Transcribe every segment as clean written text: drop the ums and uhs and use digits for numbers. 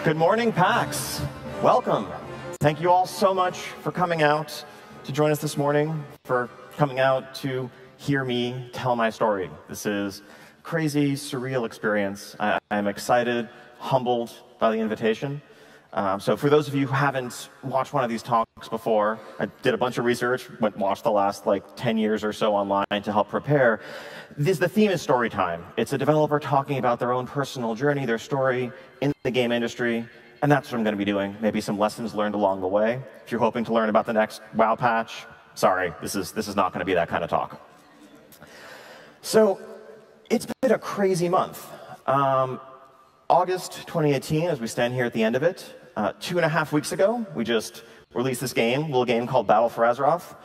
Good morning, PAX. Welcome. Thank you all so much for coming out to join us this morning, for coming out to hear me tell my story. This is a crazy, surreal experience. I'm excited, humbled by the invitation. So for those of you who haven't watched one of these talks before, I did a bunch of research, watched the last 10 years or so online to help prepare. The theme is Storytime. It's a developer talking about their own personal journey, their story in the game industry, and that's what I'm going to be doing. Maybe some lessons learned along the way. If you're hoping to learn about the next WoW patch, sorry, this is not going to be that kind of talk. So it's been a crazy month. August 2018, as we stand here at the end of it, 2.5 weeks ago, we just released this little game called Battle for Azeroth.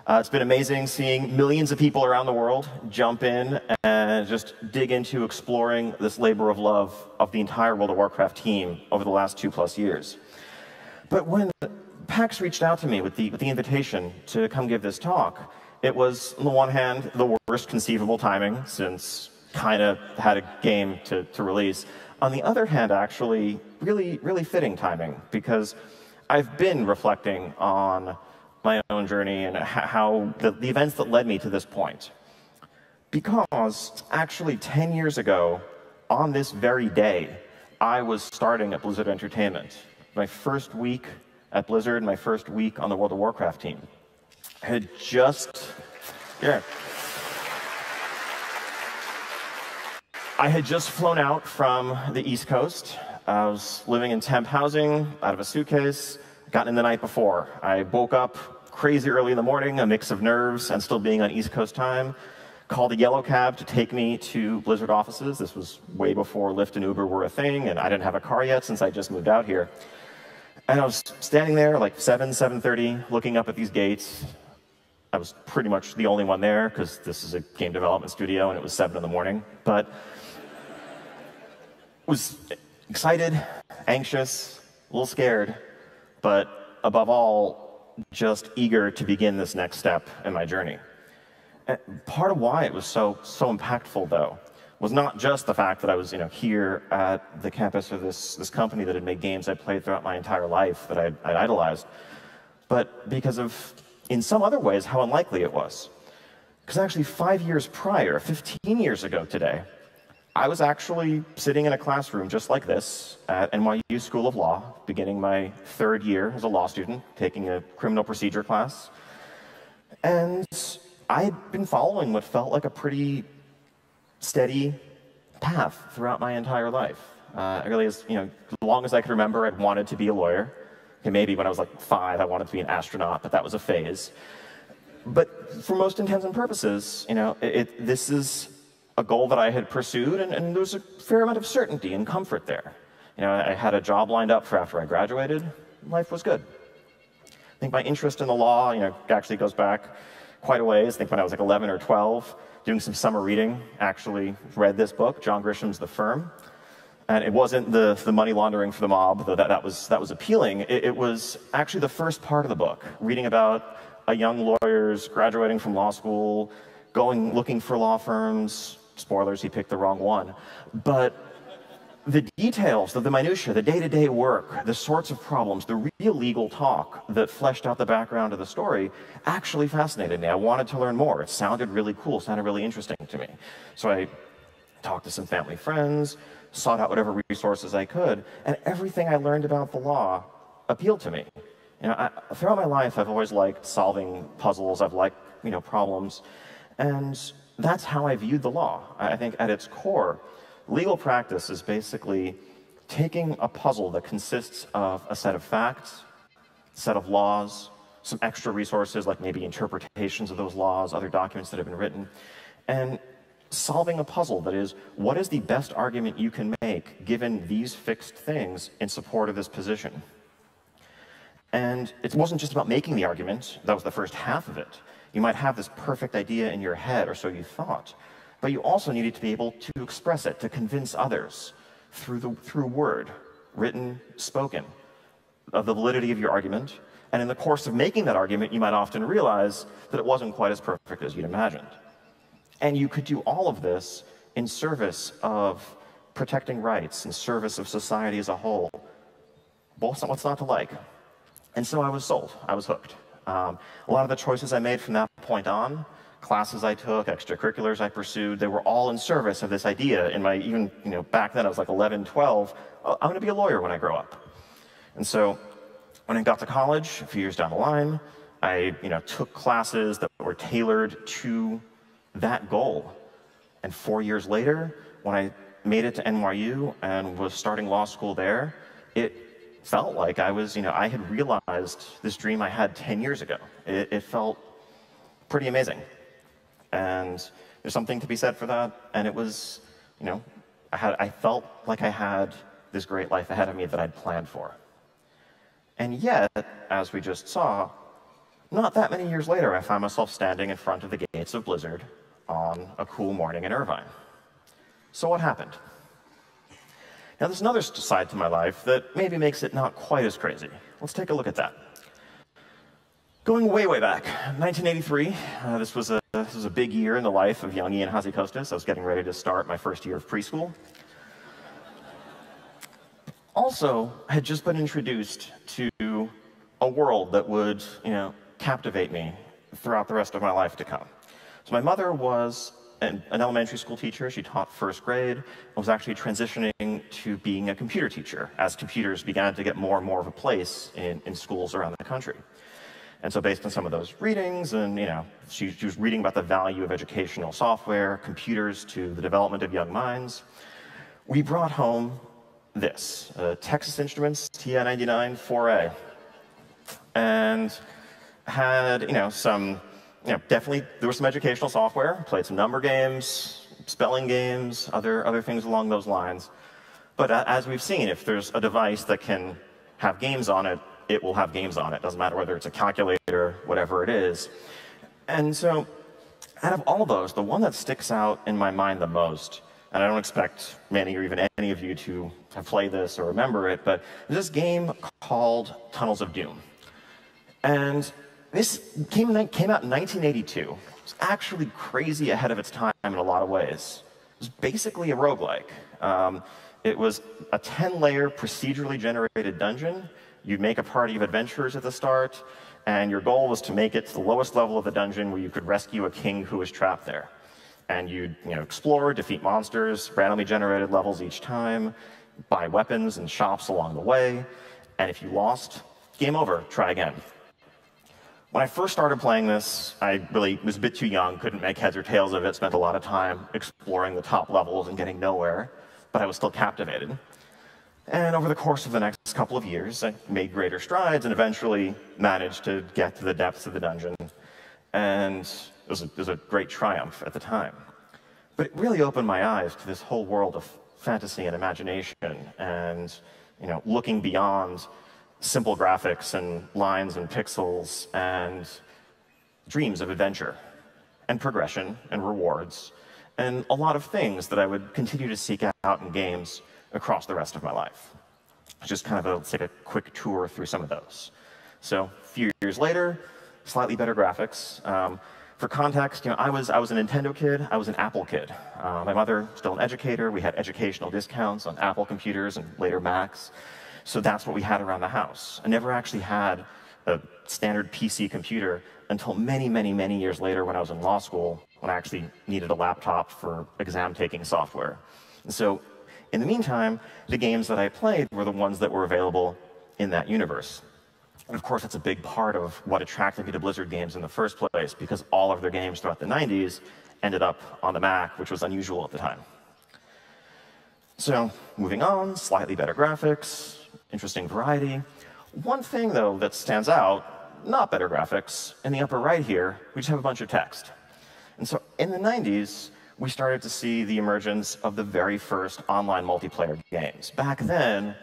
It's been amazing seeing millions of people around the world jump in and just dig into exploring this labor of love of the entire World of Warcraft team over the last 2+ years. But when PAX reached out to me with the invitation to come give this talk, it was, on the one hand, the worst conceivable timing, since kind of had a game to release. On the other hand, actually, really fitting timing, because I've been reflecting on my own journey and how the events that led me to this point. Because actually 10 years ago, on this very day, I was starting at Blizzard Entertainment. My first week at Blizzard, my first week on the World of Warcraft team. I had just flown out from the East Coast. I was living in temp housing, out of a suitcase, gotten in the night before. I woke up crazy early in the morning, a mix of nerves and still being on East Coast time. Called a yellow cab to take me to Blizzard offices. This was way before Lyft and Uber were a thing, and I didn't have a car yet since I just moved out here. And I was standing there like 7:30, looking up at these gates. I was pretty much the only one there, because this is a game development studio, and it was 7 in the morning. But was excited, anxious, a little scared, but above all, just eager to begin this next step in my journey. And part of why it was so impactful, though, was not just the fact that I was here at the campus of this company that had made games I played throughout my entire life that I'd idolized, but because of, in some other ways, how unlikely it was. Because actually 5 years prior, 15 years ago today, I was actually sitting in a classroom just like this at NYU School of Law, beginning my 3rd year as a law student, taking a criminal procedure class. And I had been following what felt like a pretty steady path throughout my entire life. Really, as long as I could remember, I'd wanted to be a lawyer. Okay, maybe when I was like 5, I wanted to be an astronaut, but that was a phase. But for most intents and purposes, this is a goal that I had pursued, and there was a fair amount of certainty and comfort there. I had a job lined up for after I graduated. Life was good. I think my interest in the law, actually goes back quite a ways. I think when I was like 11 or 12, doing some summer reading, actually read this book, John Grisham's The Firm. And it wasn't the money laundering for the mob, though that was appealing. It was actually the first part of the book, reading about a young lawyer's graduating from law school, looking for law firms. Spoilers, he picked the wrong one. But the details, the minutiae, the day-to-day work, the sorts of problems, the real legal talk that fleshed out the background of the story actually fascinated me. I wanted to learn more. It sounded really cool, sounded really interesting to me. So I talked to some family friends, sought out whatever resources I could, and everything I learned about the law appealed to me. Throughout my life, I've always liked solving puzzles. I've liked, problems. And that's how I viewed the law. I think at its core, legal practice is basically taking a puzzle that consists of a set of facts, a set of laws, some extra resources like maybe interpretations of those laws, other documents that have been written, and solving a puzzle that is, what is the best argument you can make given these fixed things in support of this position? And it wasn't just about making the argument. That was the first half of it. You might have this perfect idea in your head, or so you thought, but you also needed to be able to express it, to convince others through word, written, spoken, of the validity of your argument. And in the course of making that argument, you might often realize that it wasn't quite as perfect as you'd imagined. And you could do all of this in service of protecting rights, in service of society as a whole, what's not to like? And so I was sold. I was hooked. A lot of the choices I made from that point on, classes I took, extracurriculars I pursued, they were all in service of this idea. In my, even, back then I was like 11, 12, I'm going to be a lawyer when I grow up. And so when I got to college, a few years down the line, I took classes that were tailored to that goal. And 4 years later, when I made it to NYU and was starting law school there, it felt like I had realized this dream I had 10 years ago. It felt pretty amazing. And there's something to be said for that. And it was, I felt like I had this great life ahead of me that I'd planned for. And yet, as we just saw, not that many years later, I found myself standing in front of the gates of Blizzard on a cool morning in Irvine. So what happened? Now, there's another side to my life that maybe makes it not quite as crazy. Let's take a look at that. Going way, way back, 1983, this was a big year in the life of young Ion Hazzikostas. I was getting ready to start my first year of preschool. Also, I had just been introduced to a world that would, captivate me throughout the rest of my life to come. So my mother was an elementary school teacher. She taught first grade and was actually transitioning to being a computer teacher as computers began to get more and more of a place in schools around the country. And so based on some of those readings, and she was reading about the value of educational software, computers to the development of young minds, we brought home this, Texas Instruments TI-99 4A. And had, definitely there was some educational software, played some number games, spelling games, other things along those lines. But as we've seen, if there's a device that can have games on it, it will have games on it. Doesn't matter whether it's a calculator, whatever it is. And so out of all those, the one that sticks out in my mind the most, and I don't expect many or even any of you to have played this or remember it, but there's this game called Tunnels of Doom. And this came out in 1982. It's actually crazy ahead of its time in a lot of ways. It was basically a roguelike. It was a 10-layer procedurally generated dungeon. You'd make a party of adventurers at the start, and your goal was to make it to the lowest level of the dungeon where you could rescue a king who was trapped there. And you'd explore, defeat monsters, randomly generated levels each time, buy weapons and shops along the way, and if you lost, game over, try again. When I first started playing this, I really was a bit too young, couldn't make heads or tails of it, spent a lot of time exploring the top levels and getting nowhere, but I was still captivated. And over the course of the next couple of years, I made greater strides and eventually managed to get to the depths of the dungeon. And it was a great triumph at the time. But it really opened my eyes to this whole world of fantasy and imagination and, looking beyond simple graphics and lines and pixels and dreams of adventure and progression and rewards and a lot of things that I would continue to seek out in games across the rest of my life. Just kind of let's take a quick tour through some of those. So a few years later, slightly better graphics. For context, I was a Nintendo kid, I was an Apple kid. My mother, still an educator, we had educational discounts on Apple computers and later Macs. So that's what we had around the house. I never actually had a standard PC computer until many, many, many years later when I was in law school, when I actually needed a laptop for exam-taking software. And so in the meantime, the games that I played were the ones that were available in that universe. And of course, that's a big part of what attracted me to Blizzard games in the first place, because all of their games throughout the 90s ended up on the Mac, which was unusual at the time. So moving on, slightly better graphics, interesting variety. One thing, though, that stands out, not better graphics, in the upper right here, we just have a bunch of text. And so in the 90s, we started to see the emergence of the very first online multiplayer games. Back then,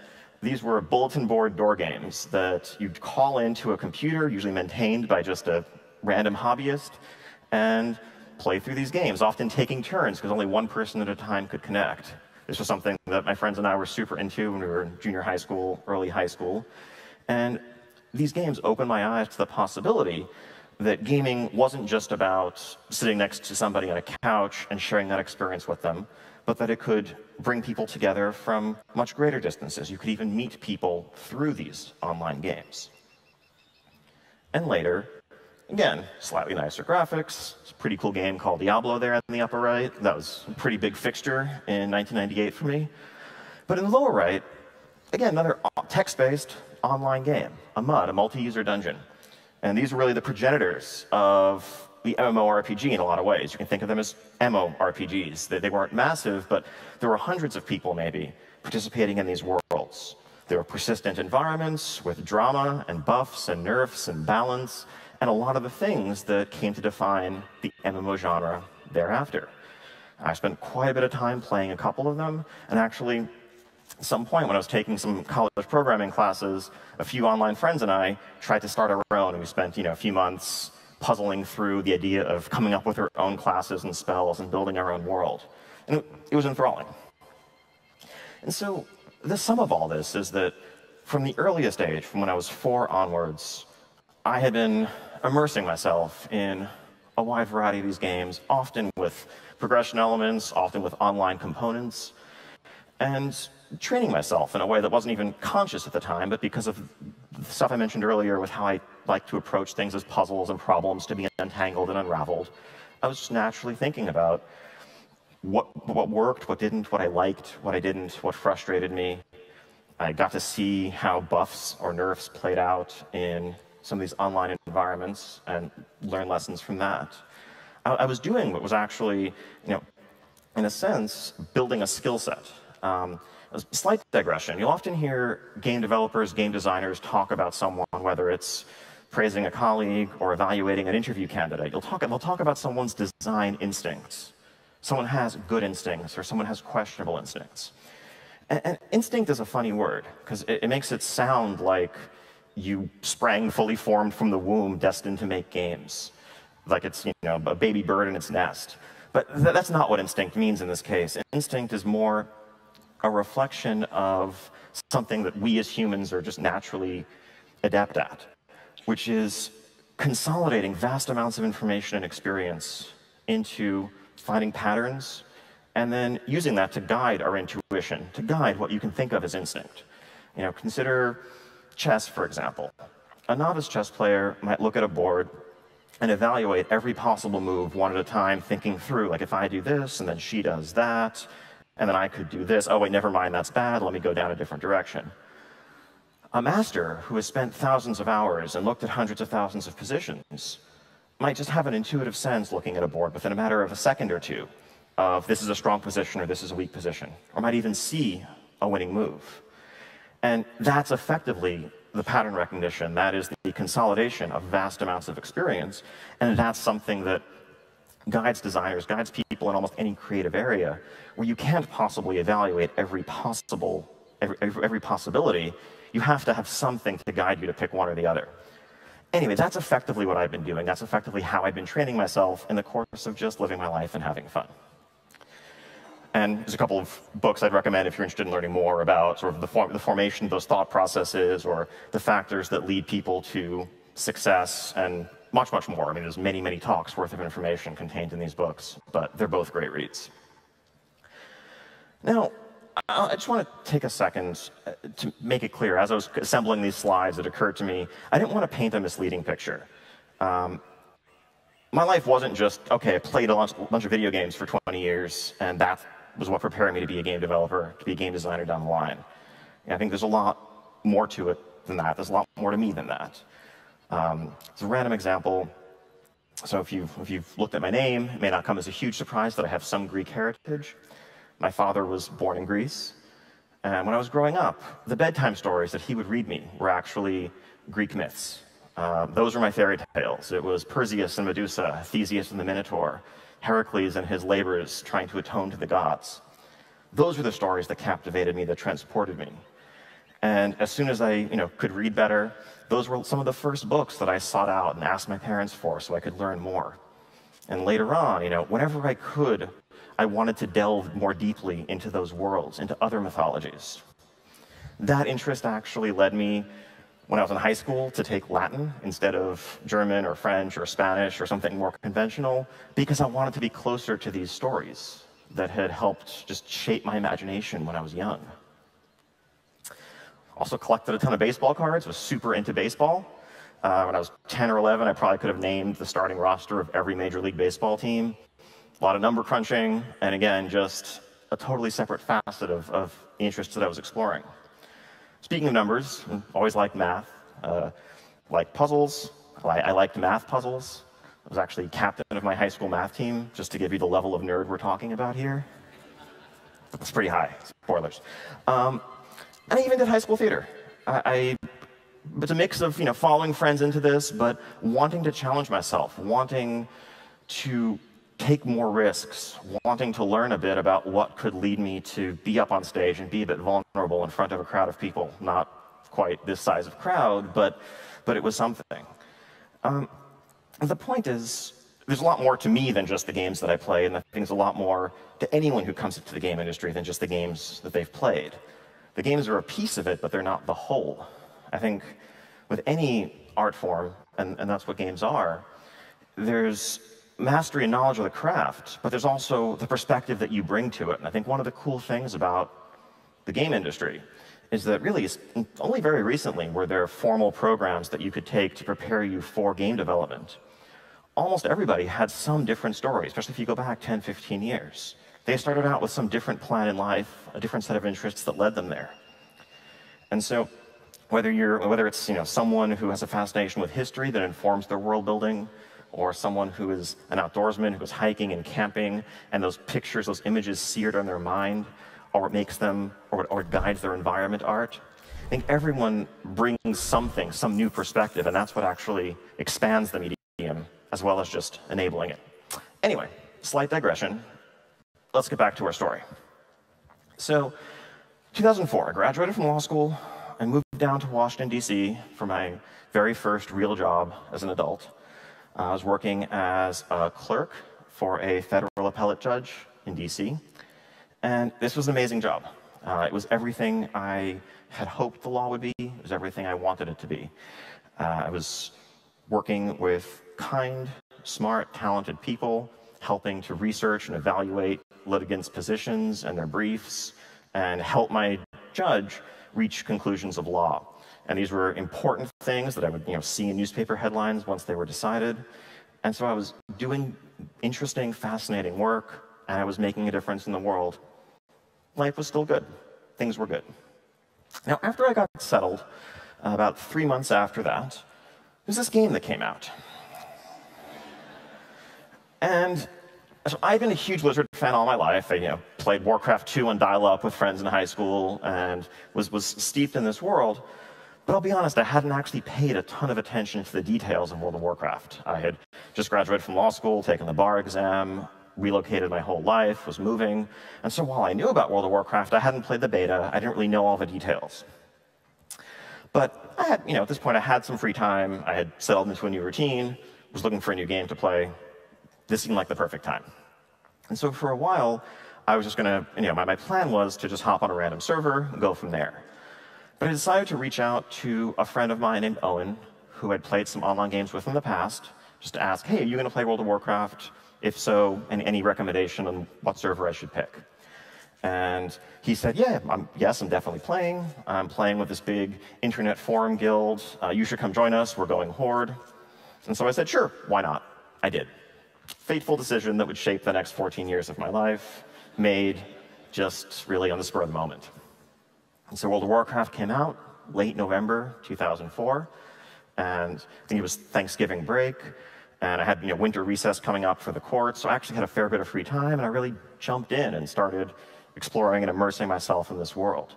these were bulletin board door games that you'd call into a computer, usually maintained by just a random hobbyist, and play through these games, often taking turns, because only one person at a time could connect. This was something that my friends and I were super into when we were in junior high school, early high school. And these games opened my eyes to the possibility that gaming wasn't just about sitting next to somebody on a couch and sharing that experience with them, but that it could bring people together from much greater distances. You could even meet people through these online games. And later, again, slightly nicer graphics. It's a pretty cool game called Diablo there in the upper right. That was a pretty big fixture in 1998 for me. But in the lower right, again, another text-based online game, a MUD, a multi-user dungeon. And these are really the progenitors of the MMORPG in a lot of ways. You can think of them as MMORPGs. They weren't massive, but there were hundreds of people, maybe, participating in these worlds. There were persistent environments with drama and buffs and nerfs and balance, and a lot of the things that came to define the MMO genre thereafter. I spent quite a bit of time playing a couple of them, and actually, at some point when I was taking some college programming classes, a few online friends and I tried to start our own, and we spent a few months puzzling through the idea of coming up with our own classes and spells and building our own world. And it was enthralling. And so the sum of all this is that from the earliest age, from when I was 4 onwards, I had been immersing myself in a wide variety of these games, often with progression elements, often with online components, and training myself in a way that wasn't even conscious at the time, but because of the stuff I mentioned earlier with how I like to approach things as puzzles and problems to be untangled and unraveled, I was just naturally thinking about what worked, what didn't, what I liked, what I didn't, what frustrated me. I got to see how buffs or nerfs played out in some of these online environments and learn lessons from that. I was doing what was actually, in a sense, building a skill set. A slight digression. You'll often hear game developers, game designers talk about someone, whether it's praising a colleague or evaluating an interview candidate. They'll talk about someone's design instincts. Someone has good instincts or someone has questionable instincts. And instinct is a funny word because it makes it sound like you sprang fully formed from the womb, destined to make games. Like it's, a baby bird in its nest. But that's not what instinct means in this case. Instinct is more a reflection of something that we as humans are just naturally adept at, which is consolidating vast amounts of information and experience into finding patterns and then using that to guide our intuition, to guide what you can think of as instinct. Consider chess, for example. A novice chess player might look at a board and evaluate every possible move one at a time, thinking through, like, if I do this, and then she does that, and then I could do this. Oh, wait, never mind, that's bad. Let me go down a different direction. A master who has spent thousands of hours and looked at hundreds of thousands of positions might just have an intuitive sense looking at a board within a matter of a second or two of this is a strong position or this is a weak position, or might even see a winning move. And that's effectively the pattern recognition. That is the consolidation of vast amounts of experience, and that's something that guides designers, guides people in almost any creative area, where you can't possibly evaluate every possibility. You have to have something to guide you to pick one or the other. Anyway, that's effectively what I've been doing. That's effectively how I've been training myself in the course of just living my life and having fun. And there's a couple of books I'd recommend if you're interested in learning more about sort of the formation of those thought processes or the factors that lead people to success and much, much more. I mean, there's many, many talks worth of information contained in these books, but they're both great reads. Now, I just want to take a second to make it clear. As I was assembling these slides, it occurred to me, I didn't want to paint a misleading picture. My life wasn't just, okay, I played a bunch of video games for 20 years, and that was what prepared me to be a game developer, to be a game designer down the line. And I think there's a lot more to it than that. There's a lot more to me than that. It's a random example. So if you've looked at my name, it may not come as a huge surprise that I have some Greek heritage. My father was born in Greece. And when I was growing up, the bedtime stories that he would read me were actually Greek myths. Those were my fairy tales. It was Perseus and Medusa, Theseus and the Minotaur, Heracles and his labors trying to atone to the gods. Those were the stories that captivated me, that transported me. And as soon as I could read better, those were some of the first books that I sought out and asked my parents for so I could learn more. And later on, whenever I could, I wanted to delve more deeply into those worlds, into other mythologies. That interest actually led me, when I was in high school, to take Latin instead of German or French or Spanish or something more conventional, because I wanted to be closer to these stories. that had helped just shape my imagination when I was young. Also collected a ton of baseball cards, was super into baseball. When I was 10 or 11, I probably could have named the starting roster of every Major League Baseball team. A lot of number crunching, and again, just a totally separate facet of the interests that I was exploring. Speaking of numbers, I always liked math, like puzzles. I liked math puzzles. I was actually captain of my high school math team, just to give you the level of nerd we're talking about here. It's pretty high, spoilers. And I even did high school theater. It's a mix of following friends into this, but wanting to challenge myself, wanting to take more risks, wanting to learn a bit about what could lead me to be up on stage and be a bit vulnerable in front of a crowd of people. Not quite this size of crowd, but it was something. The point is, there's a lot more to me than just the games that I play, and I think there's a lot more to anyone who comes into the game industry than just the games that they've played. The games are a piece of it, but they're not the whole. I think with any art form, and that's what games are, there's mastery and knowledge of the craft, but there's also the perspective that you bring to it. And I think one of the cool things about the game industry is that really only very recently were there formal programs that you could take to prepare you for game development. Almost everybody had some different story, especially if you go back 10, 15 years. They started out with some different plan in life, a different set of interests that led them there. And so whether it's someone who has a fascination with history that informs their world building, or someone who is an outdoorsman who is hiking and camping, and those pictures, those images seared on their mind, or it makes them, or guides their environment art. I think everyone brings something, some new perspective, and that's what actually expands the medium, as well as just enabling it. Anyway, slight digression. Let's get back to our story. So, 2004, I graduated from law school. I moved down to Washington, D.C. for my very first real job as an adult. I was working as a clerk for a federal appellate judge in D.C. And this was an amazing job. It was everything I had hoped the law would be. It was everything I wanted it to be. I was working with kind, smart, talented people, helping to research and evaluate litigants' positions and their briefs, and help my judge reach conclusions of law. And these were important things that I would see in newspaper headlines once they were decided. And so I was doing interesting, fascinating work, and I was making a difference in the world. Life was still good. Things were good. Now, after I got settled, about 3 months after that, there's this game that came out. And so I've been a huge Blizzard fan all my life. I played Warcraft 2 on dial-up with friends in high school and was steeped in this world. But I'll be honest, I hadn't actually paid a ton of attention to the details of World of Warcraft. I had just graduated from law school, taken the bar exam, relocated my whole life, was moving. And so while I knew about World of Warcraft, I hadn't played the beta. I didn't really know all the details. But I had, at this point, I had some free time. I had settled into a new routine, was looking for a new game to play. This seemed like the perfect time. And so for a while, I was just going to, my plan was to just hop on a random server and go from there. But I decided to reach out to a friend of mine named Owen, who I'd played some online games with in the past, just to ask, hey, are you going to play World of Warcraft? If so, any recommendation on what server I should pick? And he said, yes, I'm definitely playing. I'm playing with this big internet forum guild. You should come join us. We're going Horde. And so I said, sure, why not? I did. Fateful decision that would shape the next 14 years of my life, made just really on the spur of the moment. And so World of Warcraft came out late November 2004, and I think it was Thanksgiving break, and I had winter recess coming up for the court, so I actually had a fair bit of free time, and I really jumped in and started exploring and immersing myself in this world.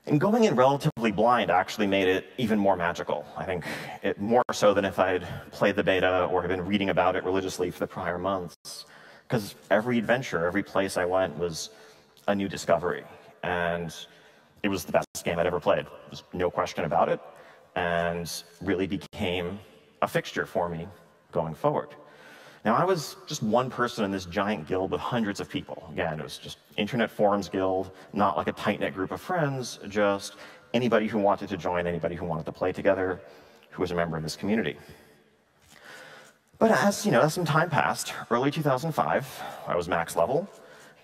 And going in relatively blind actually made it even more magical. I think it more so than if I'd played the beta or had been reading about it religiously for the prior months. Because every adventure, every place I went was a new discovery. And it was the best game I'd ever played. There's no question about it. And really became a fixture for me going forward. Now, I was just one person in this giant guild with hundreds of people. Again, it was just internet forums guild, not like a tight-knit group of friends, just anybody who wanted to join, anybody who wanted to play together, who was a member of this community. But as some time passed, early 2005, I was max level,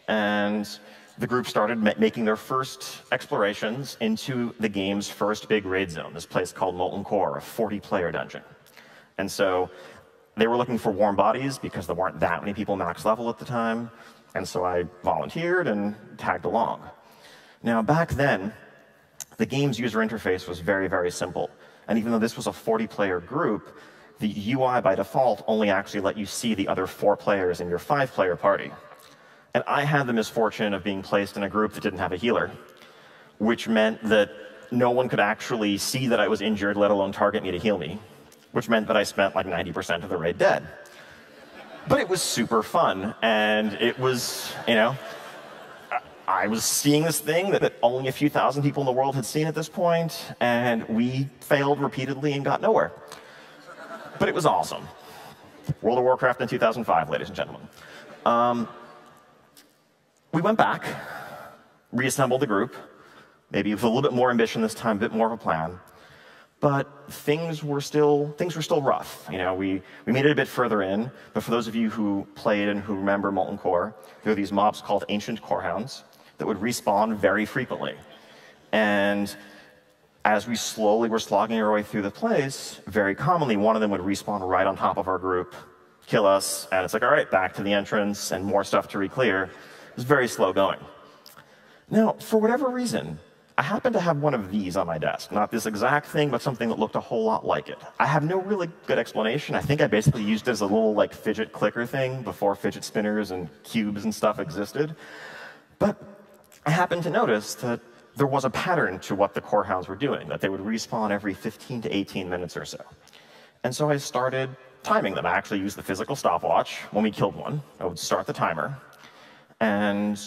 and the group started making their first explorations into the game's first big raid zone, this place called Molten Core, a 40-player dungeon. And so they were looking for warm bodies because there weren't that many people max level at the time, and so I volunteered and tagged along. Now, back then, the game's user interface was very, very simple. And even though this was a 40-player group, the UI by default only actually let you see the other 4 players in your 5-player party. And I had the misfortune of being placed in a group that didn't have a healer, which meant that no one could actually see that I was injured, let alone target me to heal me, which meant that I spent like 90% of the raid dead. But it was super fun, and it was, you know, I was seeing this thing that only a few thousand people in the world had seen at this point, and we failed repeatedly and got nowhere. But it was awesome. World of Warcraft in 2005, ladies and gentlemen. We went back, reassembled the group, maybe with a little bit more ambition this time, a bit more of a plan. But things were still rough. You know, we made it a bit further in, but for those of you who played and who remember Molten Core, there were these mobs called Ancient Corehounds that would respawn very frequently. And as we slowly were slogging our way through the place, very commonly one of them would respawn right on top of our group, kill us, and it's like, all right, back to the entrance and more stuff to re-clear. It was very slow going. Now, for whatever reason, I happened to have one of these on my desk. Not this exact thing, but something that looked a whole lot like it. I have no really good explanation. I think I basically used it as a little like fidget clicker thing before fidget spinners and cubes and stuff existed. But I happened to notice that there was a pattern to what the Corehounds were doing, that they would respawn every 15 to 18 minutes or so. And so I started timing them. I actually used the physical stopwatch. When we killed one, I would start the timer, and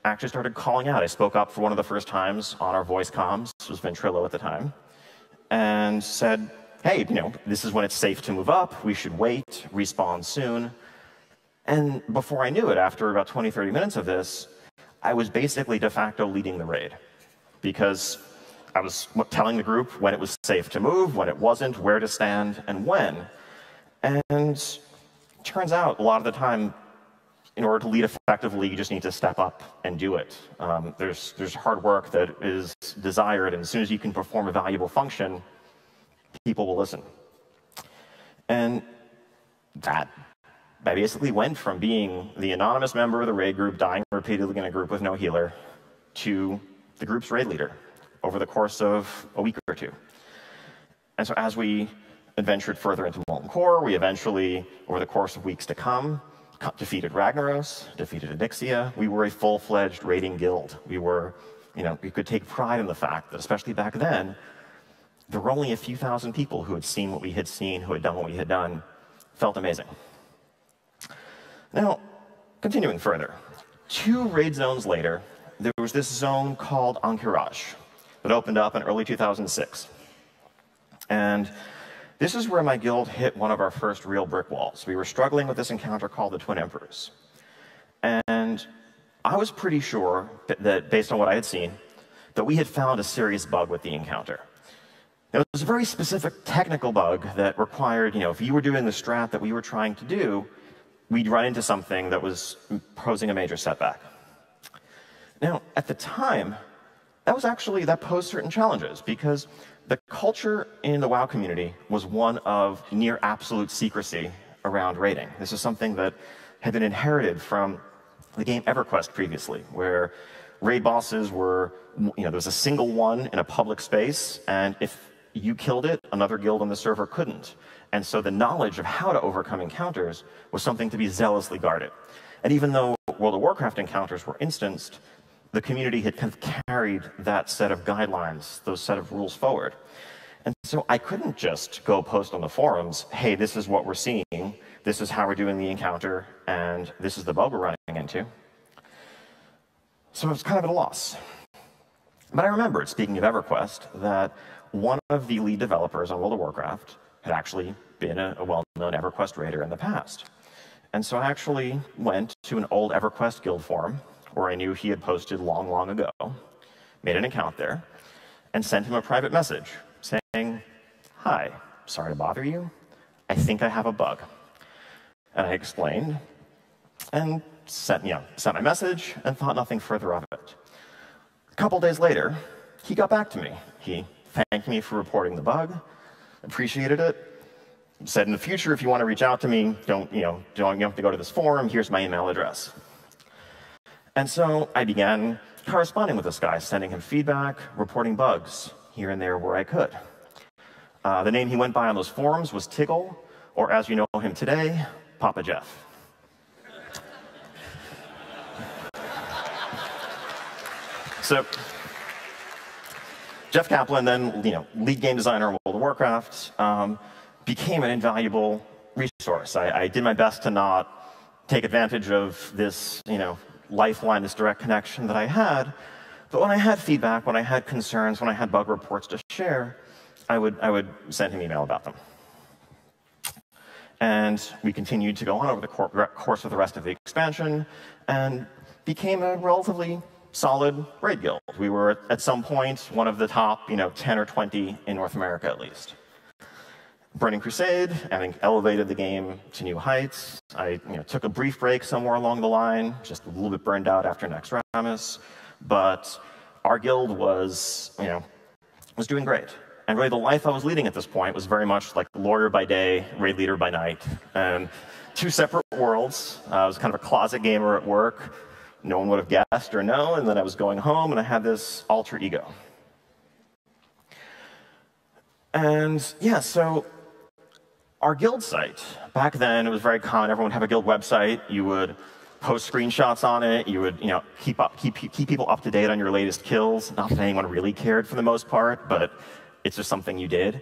actually started calling out. I spoke up for one of the first times on our voice comms, this was Ventrilo at the time, and said, hey, you know, this is when it's safe to move up, we should wait, respawn soon. And before I knew it, after about 20, 30 minutes of this, I was basically de facto leading the raid, because I was telling the group when it was safe to move, when it wasn't, where to stand, and when. And it turns out, a lot of the time, in order to lead effectively, you just need to step up and do it. There's hard work that is desired, and as soon as you can perform a valuable function, people will listen. And that basically went from being the anonymous member of the raid group dying repeatedly in a group with no healer to the group's raid leader over the course of a week or two. And so as we adventured further into Molten Core, we eventually, over the course of weeks to come, defeated Ragnaros, defeated Onyxia. We were a full-fledged raiding guild. We were, you know, we could take pride in the fact that, especially back then, there were only a few thousand people who had seen what we had seen, who had done what we had done. Felt amazing. Now, continuing further, 2 raid zones later, there was this zone called Ankiraj that opened up in early 2006. And this is where my guild hit one of our first real brick walls. We were struggling with this encounter called the Twin Emperors. And I was pretty sure that based on what I had seen, that we had found a serious bug with the encounter. It was a very specific technical bug that required, you know, if you were doing the strat that we were trying to do, we'd run into something that was posing a major setback. Now, at the time, that posed certain challenges, because the culture in the WoW community was one of near absolute secrecy around raiding. This is something that had been inherited from the game EverQuest previously, where raid bosses were, you know, there was a single one in a public space, and if you killed it, another guild on the server couldn't. And so the knowledge of how to overcome encounters was something to be zealously guarded. And even though World of Warcraft encounters were instanced, the community had kind of carried that set of guidelines, those set of rules forward. And so I couldn't just go post on the forums, hey, this is what we're seeing, this is how we're doing the encounter, and this is the bug we're running into. So I was kind of at a loss. But I remembered, speaking of EverQuest, that one of the lead developers on World of Warcraft had actually been a well-known EverQuest raider in the past. And so I actually went to an old EverQuest guild forum, where I knew he had posted long, long ago, made an account there, and sent him a private message saying, hi, sorry to bother you, I think I have a bug. And I explained, and sent my message, and thought nothing further of it. A couple days later, he got back to me. He thanked me for reporting the bug, appreciated it, said in the future, if you want to reach out to me, you have to go to this forum, here's my email address. And so I began corresponding with this guy, sending him feedback, reporting bugs here and there where I could. The name he went by on those forums was Tiggle, or as you know him today, Papa Jeff. So Jeff Kaplan, then lead game designer of World of Warcraft, became an invaluable resource. I did my best to not take advantage of this lifeline, this direct connection that I had. But when I had feedback, when I had concerns, when I had bug reports to share, I would send him email about them. And we continued to go on over the course of the rest of the expansion and became a relatively solid raid guild. We were at some point one of the top 10 or 20 in North America at least. Burning Crusade, I think, elevated the game to new heights. I took a brief break somewhere along the line, just a little bit burned out after Naxxramas, but our guild was doing great. And really the life I was leading at this point was very much like lawyer by day, raid leader by night, and two separate worlds. I was kind of a closet gamer at work. No one would have guessed or known, and then I was going home and I had this alter ego. And yeah, so our guild site, back then it was very common, everyone would have a guild website, you would post screenshots on it, you would keep people up to date on your latest kills. Not that anyone really cared for the most part, but it's just something you did.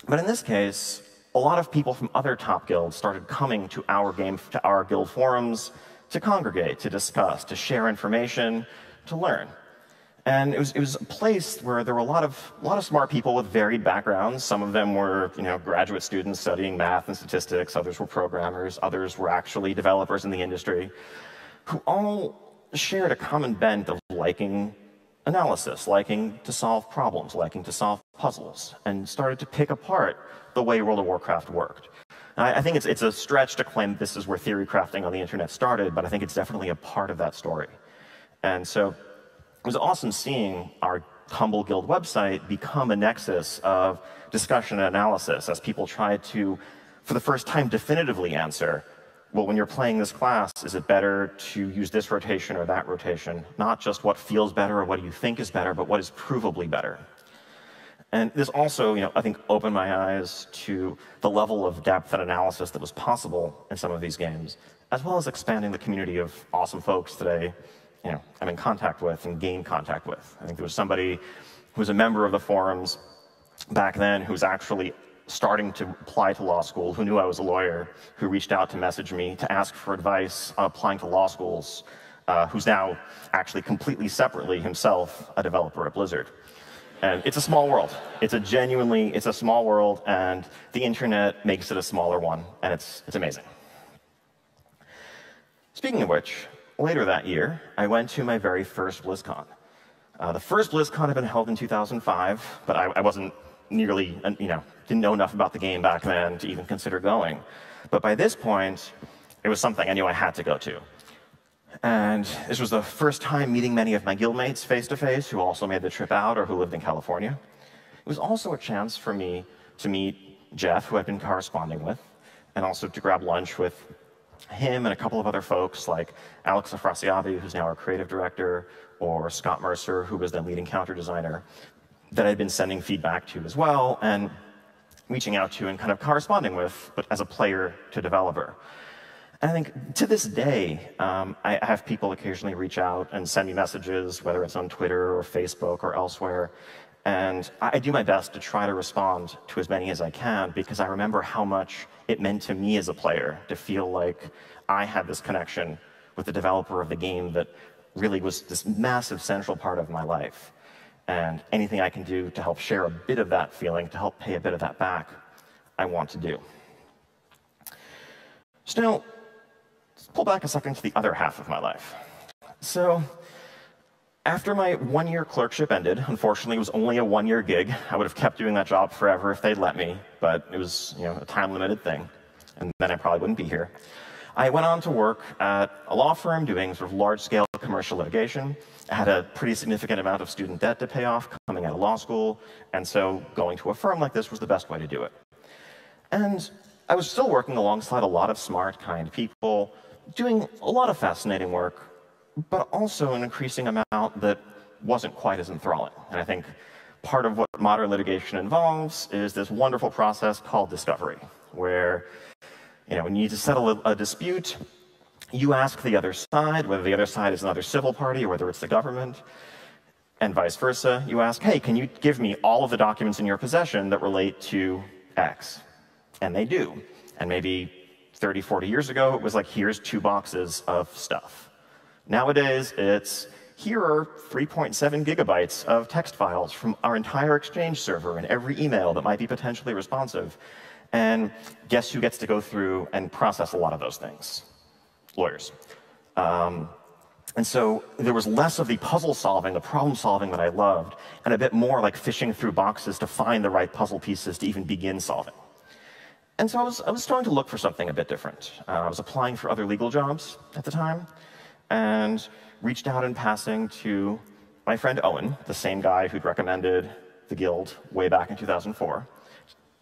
But in this case, a lot of people from other top guilds started coming to our guild forums to congregate, to discuss, to share information, to learn. And it was a place where there were a lot of smart people with varied backgrounds. Some of them were graduate students studying math and statistics, others were programmers, others were actually developers in the industry, who all shared a common bent of liking analysis, liking to solve problems, liking to solve puzzles, and started to pick apart the way World of Warcraft worked. I think it's a stretch to claim this is where theory crafting on the internet started, but I think it's definitely a part of that story. And so it was awesome seeing our humble guild website become a nexus of discussion and analysis as people tried to, for the first time, definitively answer, well, when you're playing this class, is it better to use this rotation or that rotation? Not just what feels better or what you think is better, but what is provably better. And this also, I think, opened my eyes to the level of depth and analysis that was possible in some of these games, as well as expanding the community of awesome folks today I'm in contact with and gain contact with. I think there was somebody who was a member of the forums back then who was actually starting to apply to law school, who knew I was a lawyer, who reached out to message me to ask for advice on applying to law schools, who's now actually completely separately himself a developer at Blizzard. And it's a small world. It's a small world, and the internet makes it a smaller one, and it's amazing. Speaking of which, later that year, I went to my very first Blizzcon. The first Blizzcon had been held in 2005, but I wasn't nearly, didn't know enough about the game back then to even consider going. But by this point, it was something I knew I had to go to. And this was the first time meeting many of my guildmates face-to-face who also made the trip out or who lived in California. It was also a chance for me to meet Jeff, who I'd been corresponding with, and also to grab lunch with him and a couple of other folks like Alex Afrasiabi, who's now our creative director, or Scott Mercer, who was then lead encounter designer, that I'd been sending feedback to as well, and reaching out to and kind of corresponding with, but as a player to developer. And I think to this day, I have people occasionally reach out and send me messages, whether it's on Twitter or Facebook or elsewhere. And I do my best to try to respond to as many as I can, because I remember how much it meant to me as a player to feel like I had this connection with the developer of the game that really was this massive central part of my life. And anything I can do to help share a bit of that feeling, to help pay a bit of that back, I want to do. So now, let's pull back a second to the other half of my life. So after my one-year clerkship ended, unfortunately, it was only a one-year gig. I would have kept doing that job forever if they'd let me, but it was a time-limited thing, and then I probably wouldn't be here. I went on to work at a law firm doing sort of large-scale commercial litigation. I had a pretty significant amount of student debt to pay off coming out of law school, and so going to a firm like this was the best way to do it. And I was still working alongside a lot of smart, kind people, doing a lot of fascinating work, but also an increasing amount that wasn't quite as enthralling. And I think part of what modern litigation involves is this wonderful process called discovery, where when you need to settle a dispute, you ask the other side, whether the other side is another civil party or whether it's the government, and vice versa. You ask, hey, can you give me all of the documents in your possession that relate to X? And they do. And maybe 30, 40 years ago, it was like, here's 2 boxes of stuff. Nowadays, it's, here are 3.7 gigabytes of text files from our entire Exchange server and every email that might be potentially responsive. And guess who gets to go through and process a lot of those things? Lawyers. And so there was less of the puzzle solving, the problem solving that I loved, and a bit more like fishing through boxes to find the right puzzle pieces to even begin solving. And so I was starting to look for something a bit different. I was applying for other legal jobs at the time, and reached out in passing to my friend Owen, the same guy who'd recommended the Guild way back in 2004,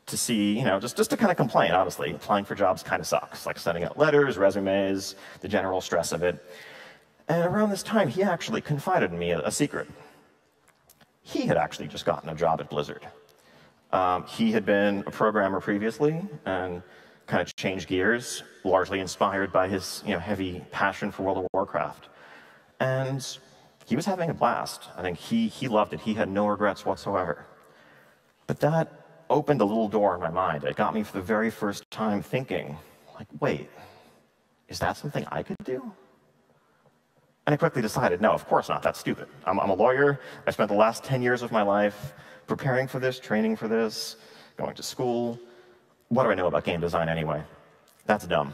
to see, just to kind of complain, honestly. Applying for jobs kind of sucks, like sending out letters, resumes, the general stress of it. And around this time, he actually confided in me a secret. He had actually just gotten a job at Blizzard. He had been a programmer previously and kind of changed gears, largely inspired by his heavy passion for World of Warcraft. And he was having a blast. I think he loved it. He had no regrets whatsoever. But that opened a little door in my mind. It got me for the very first time thinking, like, wait, is that something I could do? And I quickly decided, no, of course not. That's stupid. I'm a lawyer. I spent the last 10 years of my life preparing for this, training for this, going to school. What do I know about game design anyway? That's dumb.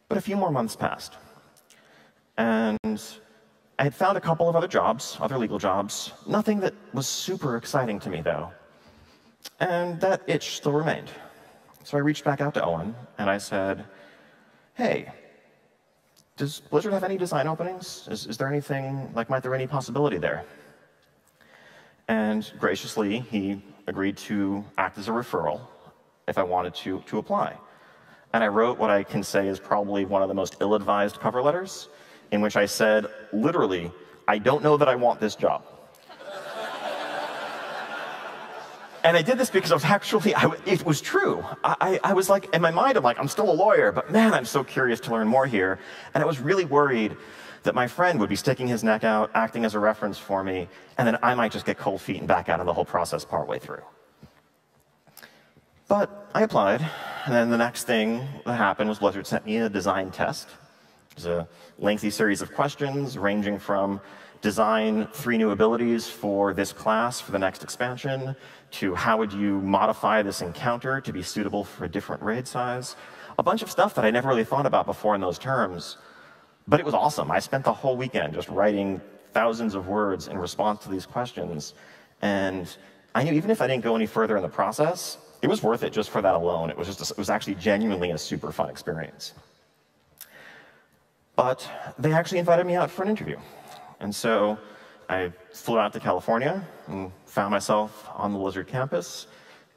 But a few more months passed. And I had found a couple of other jobs, other legal jobs. Nothing that was super exciting to me, though. And that itch still remained. So I reached back out to Owen, and I said, hey, does Blizzard have any design openings? Is there anything, might there be any possibility there? And graciously, he agreed to act as a referral if I wanted to apply. And I wrote what I can say is probably one of the most ill-advised cover letters, in which I said, literally, I don't know that I want this job. And I did this because I was actually, it was true. I was like, in my mind, I'm still a lawyer, but man, I'm so curious to learn more here. And I was really worried that my friend would be sticking his neck out, acting as a reference for me, and then I might just get cold feet and back out of the whole process partway through. But I applied, and then the next thing that happened was Blizzard sent me a design test. It was a lengthy series of questions ranging from design 3 new abilities for this class for the next expansion, to how would you modify this encounter to be suitable for a different raid size. A bunch of stuff that I never really thought about before in those terms, but it was awesome. I spent the whole weekend just writing thousands of words in response to these questions, and I knew even if I didn't go any further in the process, it was worth it just for that alone. It was actually genuinely a super fun experience. But they actually invited me out for an interview. And so I flew out to California and found myself on the Blizzard campus,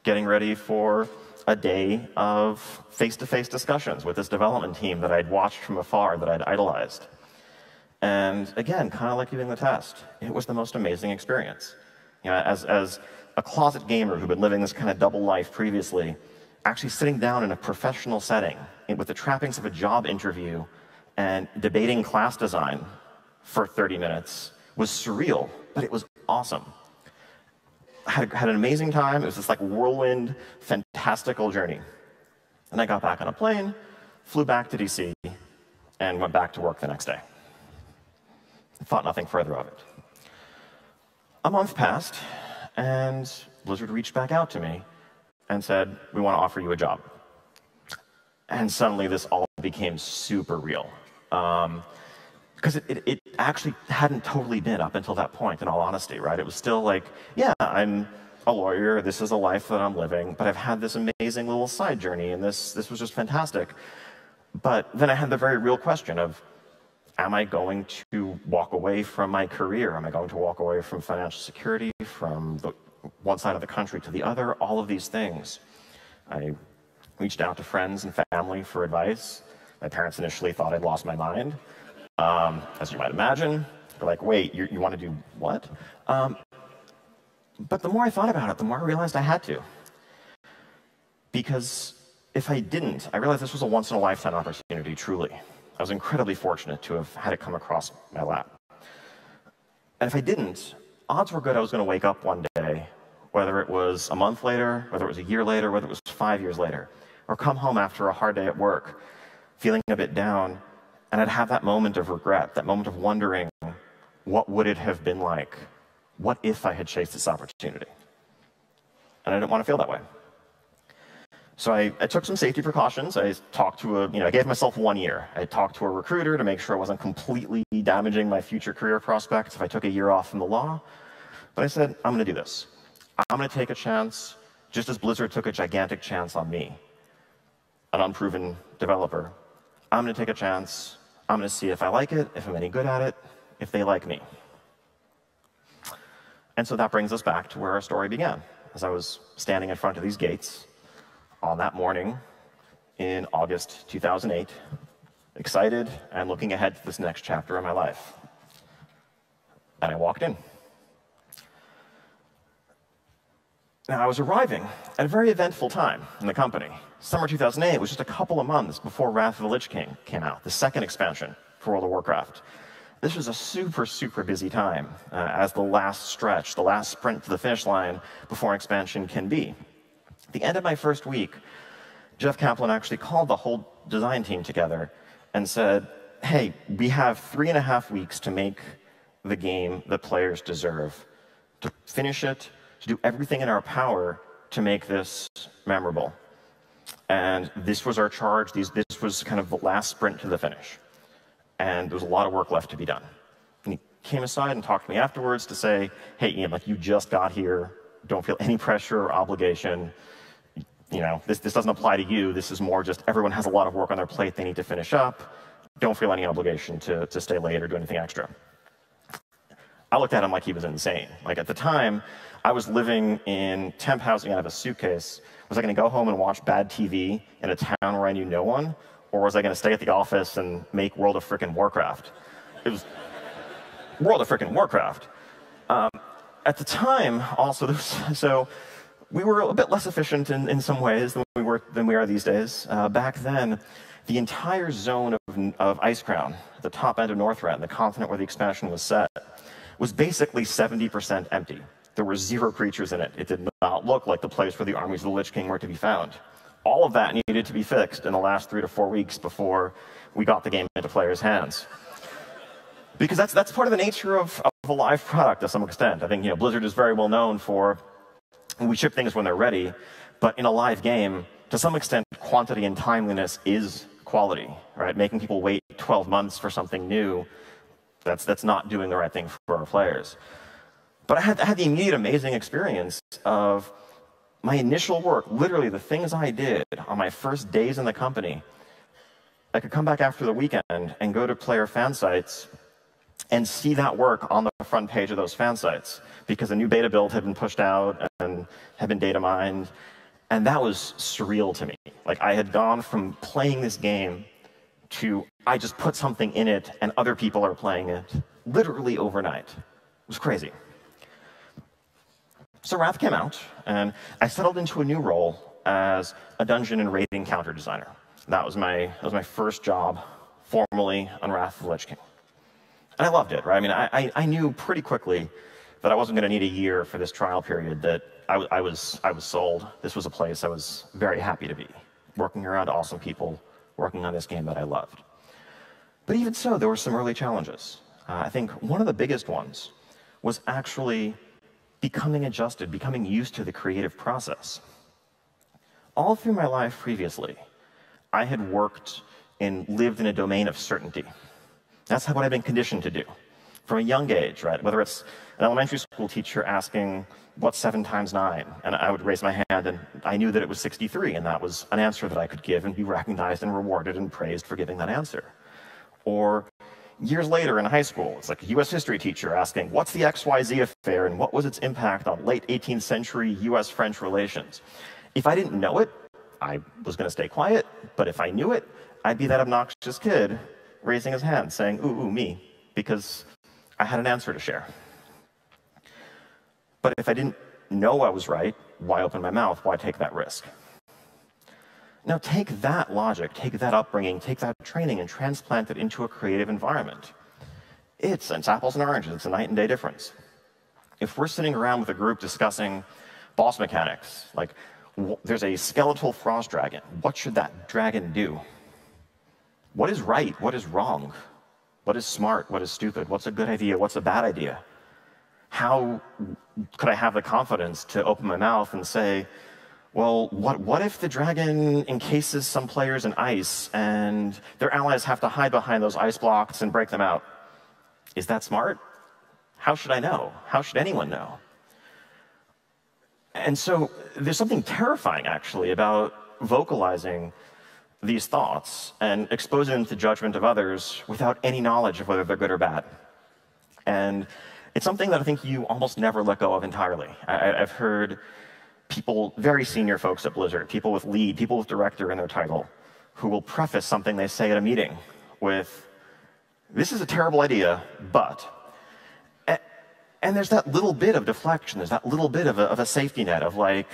getting ready for a day of face-to-face discussions with this development team that I'd watched from afar, that I'd idolized. And again, kind of like doing the test, it was the most amazing experience. As a closet gamer who'd been living this kind of double life previously, actually sitting down in a professional setting with the trappings of a job interview and debating class design for 30 minutes was surreal, but it was awesome. I had an amazing time. It was this whirlwind, fantastical journey. And I got back on a plane, flew back to DC, and went back to work the next day. Thought nothing further of it. A month passed, and Blizzard reached back out to me and said, we want to offer you a job. And suddenly this all became super real. Because it actually hadn't totally been up until that point, in all honesty, right? It was still like, yeah, I'm a lawyer, this is a life that I'm living, but I've had this amazing little side journey, and this was just fantastic. But then I had the very real question of, am I going to walk away from my career? Am I going to walk away from financial security, from the one side of the country to the other? All of these things. I reached out to friends and family for advice. My parents initially thought I'd lost my mind. As you might imagine, they're like, wait, you want to do what? But the more I thought about it, the more I realized I had to. Because if I didn't, I realized this was a once-in-a-lifetime opportunity, truly. I was incredibly fortunate to have had it come across my lap. And if I didn't, odds were good I was going to wake up one day, whether it was a month later, whether it was a year later, whether it was 5 years later, or come home after a hard day at work, feeling a bit down, and I'd have that moment of regret, that moment of wondering, what would it have been like? What if I had chased this opportunity? And I didn't want to feel that way. So I took some safety precautions. I talked to I gave myself 1 year. I talked to a recruiter to make sure I wasn't completely damaging my future career prospects if I took a year off from the law. But I said, I'm going to do this. I'm going to take a chance, just as Blizzard took a gigantic chance on me, an unproven developer. I'm going to take a chance. I'm going to see if I like it, if I'm any good at it, if they like me. And so that brings us back to where our story began, as I was standing in front of these gates on that morning in August 2008, excited and looking ahead to this next chapter of my life. And I walked in. Now, I was arriving at a very eventful time in the company. Summer 2008 was just a couple of months before Wrath of the Lich King came out, the second expansion for World of Warcraft. This was a super, super busy time, as the last stretch, the last sprint to the finish line before an expansion can be. At the end of my first week, Jeff Kaplan actually called the whole design team together and said, hey, we have 3.5 weeks to make the game that players deserve, to finish it, to do everything in our power to make this memorable. And this was our charge. This was kind of the last sprint to the finish. And there was a lot of work left to be done. And he came aside and talked to me afterwards to say, hey, Ian, like, you just got here. Don't feel any pressure or obligation. This doesn't apply to you. This is more just everyone has a lot of work on their plate they need to finish up. Don't feel any obligation to stay late or do anything extra. I looked at him like he was insane. Like, at the time, I was living in temp housing out of a suitcase. Was I going to go home and watch bad TV in a town where I knew no one? Or was I going to stay at the office and make World of frickin' Warcraft? It was World of frickin' Warcraft. At the time, also, so we were a bit less efficient in some ways than we are these days. Back then, the entire zone of Icecrown, the top end of Northrend, the continent where the expansion was set, was basically 70% empty. There were 0 creatures in it. It did not look like the place where the armies of the Lich King were to be found. All of that needed to be fixed in the last 3 to 4 weeks before we got the game into players' hands. Because that's part of the nature of a live product to some extent. I think Blizzard is very well known for, we ship things when they're ready, but in a live game, to some extent, quantity and timeliness is quality, right? Making people wait 12 months for something new, that's not doing the right thing for our players. But I had the immediate amazing experience of my initial work, literally the things I did on my first days in the company. I could come back after the weekend and go to player fan sites and see that work on the front page of those fan sites because a new beta build had been pushed out and had been data mined. And that was surreal to me. Like, I had gone from playing this game to I just put something in it and other people are playing it literally overnight. It was crazy. So Wrath came out, and I settled into a new role as a dungeon and raid encounter designer. That was my first job formally on Wrath of the Lich King. And I loved it, right? I mean, I knew pretty quickly that I wasn't going to need a year for this trial period, that I was sold. This was a place I was very happy to be, working around awesome people, working on this game that I loved. But even so, there were some early challenges. I think one of the biggest ones was actually becoming adjusted, becoming used to the creative process. All through my life previously, I had worked and lived in a domain of certainty. That's what I've been conditioned to do from a young age, right? Whether it's an elementary school teacher asking what's 7 times 9? And I would raise my hand, and I knew that it was 63, and that was an answer that I could give and be recognized and rewarded and praised for giving that answer. Or years later in high school, it's like a US history teacher asking, what's the XYZ affair, and what was its impact on late 18th century US-French relations? If I didn't know it, I was going to stay quiet, but if I knew it, I'd be that obnoxious kid raising his hand, saying, ooh, me, because I had an answer to share. But if I didn't know I was right, why open my mouth? Why take that risk? Now take that logic, take that upbringing, take that training, and transplant it into a creative environment. It's apples and oranges. It's a night and day difference. If we're sitting around with a group discussing boss mechanics, like there's a skeletal frost dragon, what should that dragon do? What is right? What is wrong? What is smart? What is stupid? What's a good idea? What's a bad idea? How could I have the confidence to open my mouth and say, well, what if the dragon encases some players in ice and their allies have to hide behind those ice blocks and break them out? Is that smart? How should I know? How should anyone know? And so there's something terrifying, actually, about vocalizing these thoughts and exposing them to judgment of others without any knowledge of whether they're good or bad. And it's something that I think you almost never let go of entirely. I've heard people, very senior folks at Blizzard, people with lead, people with director in their title, who will preface something they say at a meeting with, this is a terrible idea, but. And there's that little bit of deflection, there's that little bit of a safety net of like,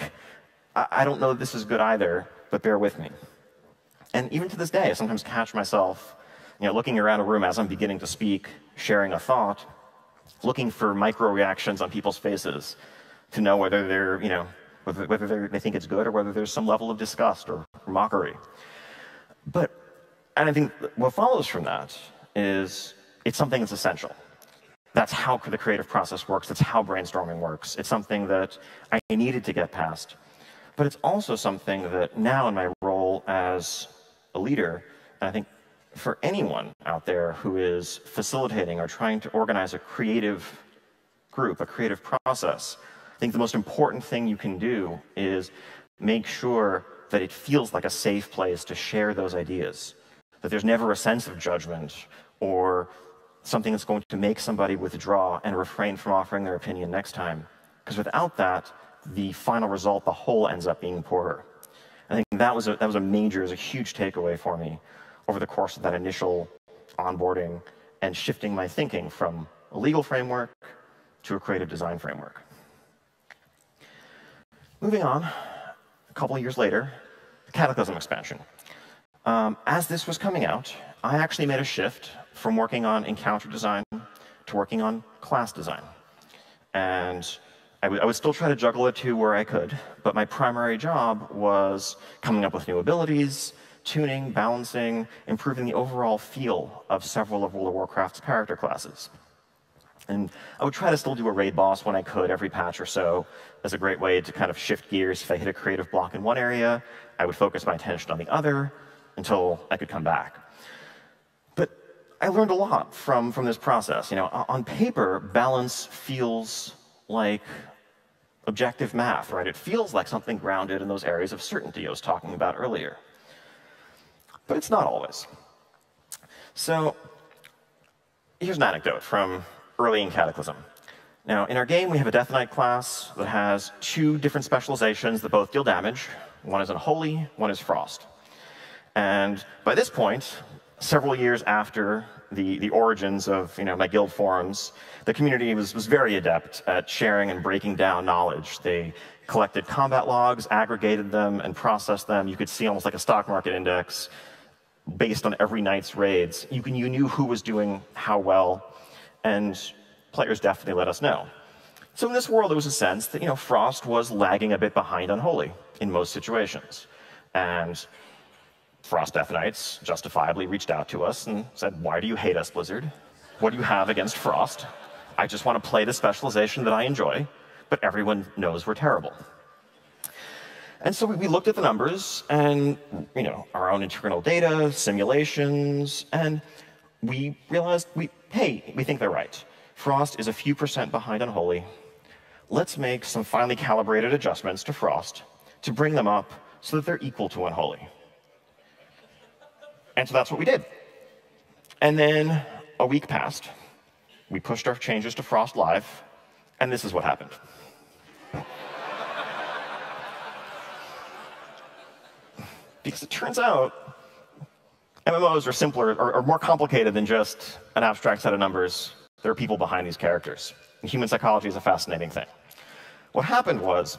I don't know this is good either, but bear with me. And even to this day, I sometimes catch myself, looking around a room as I'm beginning to speak, sharing a thought, looking for micro reactions on people's faces to know whether they're, whether they think it's good or whether there's some level of disgust or mockery. And I think what follows from that is it's something that's essential. That's how the creative process works. That's how brainstorming works. It's something that I needed to get past. But it's also something that now in my role as a leader, and I think for anyone out there who is facilitating or trying to organize a creative group, a creative process, I think the most important thing you can do is make sure that it feels like a safe place to share those ideas, that there's never a sense of judgment or something that's going to make somebody withdraw and refrain from offering their opinion next time. Because without that, the final result, the whole ends up being poorer. I think that was a huge takeaway for me over the course of that initial onboarding and shifting my thinking from a legal framework to a creative design framework. Moving on, a couple of years later, the Cataclysm Expansion. As this was coming out, I actually made a shift from working on encounter design to working on class design. And I would still try to juggle the two where I could, but my primary job was coming up with new abilities, tuning, balancing, improving the overall feel of several of World of Warcraft's character classes. And I would try to still do a raid boss when I could every patch or so as a great way to kind of shift gears. If I hit a creative block in one area, I would focus my attention on the other until I could come back. But I learned a lot from this process. On paper, balance feels like objective math, right? It feels like something grounded in those areas of certainty I was talking about earlier. But it's not always. So here's an anecdote from early in Cataclysm. Now, in our game, we have a Death Knight class that has 2 different specializations that both deal damage. One is Unholy, one is Frost. And by this point, several years after the origins of my guild forums, the community was very adept at sharing and breaking down knowledge. They collected combat logs, aggregated them, and processed them. You could see almost like a stock market index based on every knight's raids. You knew who was doing how well, and players definitely let us know. So in this world, there was a sense that Frost was lagging a bit behind Unholy in most situations. And Frost Death Knights justifiably reached out to us and said, why do you hate us, Blizzard? What do you have against Frost? I just want to play the specialization that I enjoy, but everyone knows we're terrible. And so we looked at the numbers and our own internal data, simulations, and we realized, we think they're right. Frost is a few % behind Unholy, let's make some finely calibrated adjustments to Frost to bring them up so that they're equal to Unholy. And so that's what we did. And then a week passed. We pushed our changes to Frost live, and this is what happened. Because it turns out MMOs are simpler or more complicated than just an abstract set of numbers. There are people behind these characters. And human psychology is a fascinating thing. What happened was,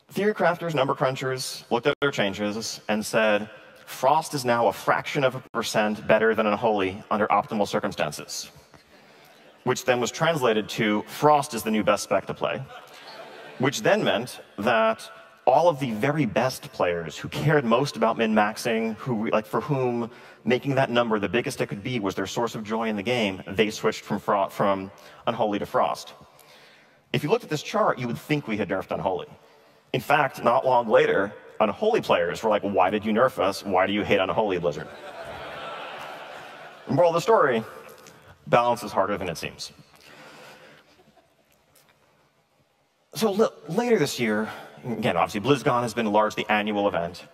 theory crafters, number crunchers looked at their changes and said, Frost is now a fraction of a percent better than Unholy under optimal circumstances. Which then was translated to, Frost is the new best spec to play. Which then meant that all of the very best players who cared most about min-maxing, for whom making that number the biggest it could be was their source of joy in the game, they switched from Unholy to Frost. If you looked at this chart, you would think we had nerfed Unholy. In fact, not long later, Unholy players were like, why did you nerf us? Why do you hate Unholy, Blizzard? The moral of the story, balance is harder than it seems. So later this year, again, obviously, Blizzcon has been a largely annual event.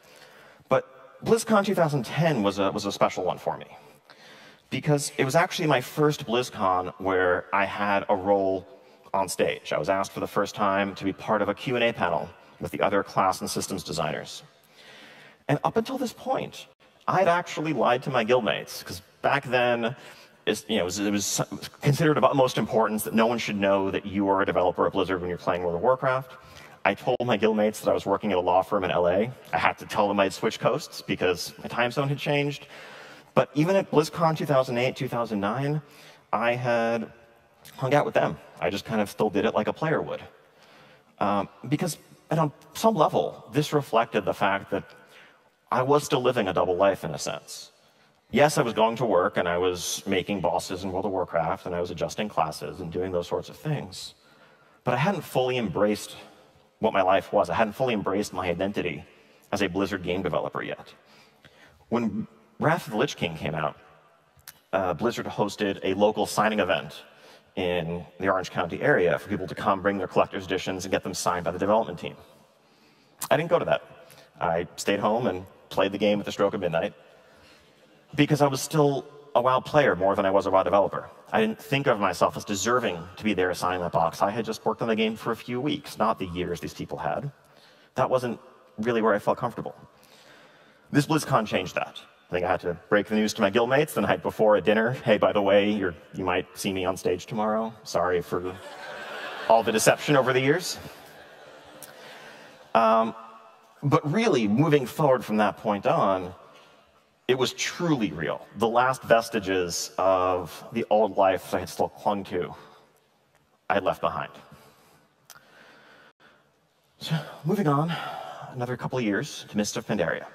But BlizzCon 2010 was a special one for me. Because it was actually my first BlizzCon where I had a role on stage. I was asked for the first time to be part of a Q&A panel with the other class and systems designers. And up until this point, I'd actually lied to my guildmates. Because back then, it was considered of utmost importance that no one should know that you are a developer at Blizzard when you're playing World of Warcraft. I told my guildmates that I was working at a law firm in LA. I had to tell them I'd switched coasts because my time zone had changed. But even at BlizzCon 2008, 2009, I had hung out with them. I just kind of still did it like a player would. Because on some level, this reflected the fact that I was still living a double life in a sense. Yes, I was going to work and I was making bosses in World of Warcraft and I was adjusting classes and doing those sorts of things. But I hadn't fully embraced what my life was. I hadn't fully embraced my identity as a Blizzard game developer yet. When Wrath of the Lich King came out, Blizzard hosted a local signing event in the Orange County area for people to come bring their collector's editions and get them signed by the development team. I didn't go to that. I stayed home and played the game at the stroke of midnight because I was still a WoW player more than I was a WoW developer. I didn't think of myself as deserving to be there signing that box. I had just worked on the game for a few weeks, not the years these people had. That wasn't really where I felt comfortable. This BlizzCon changed that. I think I had to break the news to my guildmates the night before at dinner. Hey, by the way, you might see me on stage tomorrow. Sorry for all the deception over the years. But really, moving forward from that point on, it was truly real. The last vestiges of the old life I had still clung to, I had left behind. So, moving on, another couple of years to Mists of Pandaria,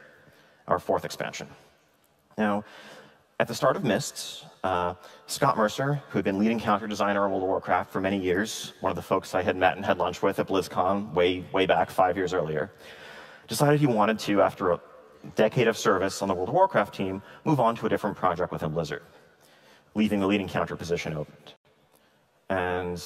our 4th expansion. Now, at the start of Mists, Scott Mercer, who had been leading counter designer on World of Warcraft for many years, one of the folks I had met and had lunch with at BlizzCon way back 5 years earlier, decided he wanted to, after a decade of service on the World of Warcraft team, move on to a different project within Blizzard, leaving the leading counter position opened. And